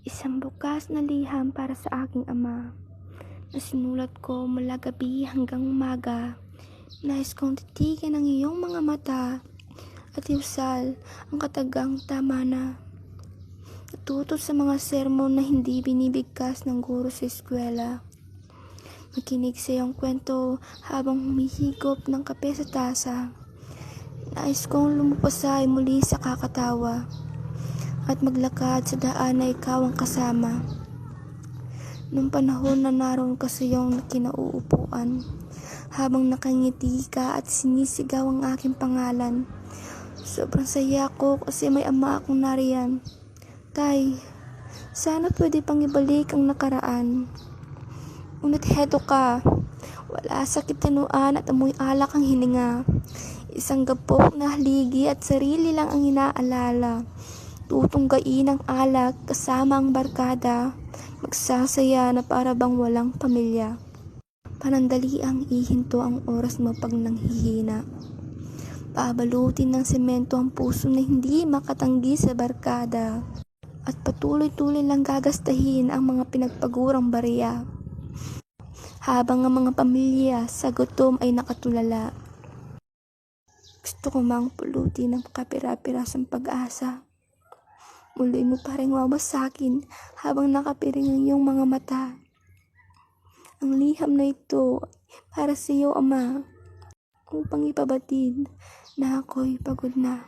Isang bukas na liham para sa aking ama, na sinulat ko mula gabi hanggang umaga. Nais kong titigan ang iyong mga mata at iusal ang katagang tama na. Natuto sa mga sermon na hindi binibigkas ng guro sa eskwela. Makinig sa iyong kwento habang humihigop ng kape sa tasa. Nais kong lumupasay muli sa kakatawa at maglakad sa daan na ikaw ang kasama. Nung panahon na naroon ka sa iyong kinauupuan, habang nakangiti ka at sinisigaw ang aking pangalan. Sobrang saya ko kasi may ama akong nariyan. Tay, sana pwede pang ibalik ang nakaraan. Ngunit heto ka, wala sa kitanuan at amoy alak ang hininga. Isang gapok na haligi at sarili lang ang inaalala. Tutunggain ang alak kasama ang barkada, magsasaya na para bang walang pamilya. Panandali ang ihinto ang oras mo pag nanghihina. Pabalutin ng semento ang puso na hindi makatanggi sa barkada. At patuloy-tuloy lang gagastahin ang mga pinagpagurang barya. Habang ang mga pamilya sa gutom ay nakatulala. Gusto ko mang pulutin ng kapira-pirasang pag-asa. Muli mo pa rin wawasakin habang nakapiring ang iyong mga mata. Ang liham na ito para sa iyo, Ama, upang ipabatid na ako'y pagod na.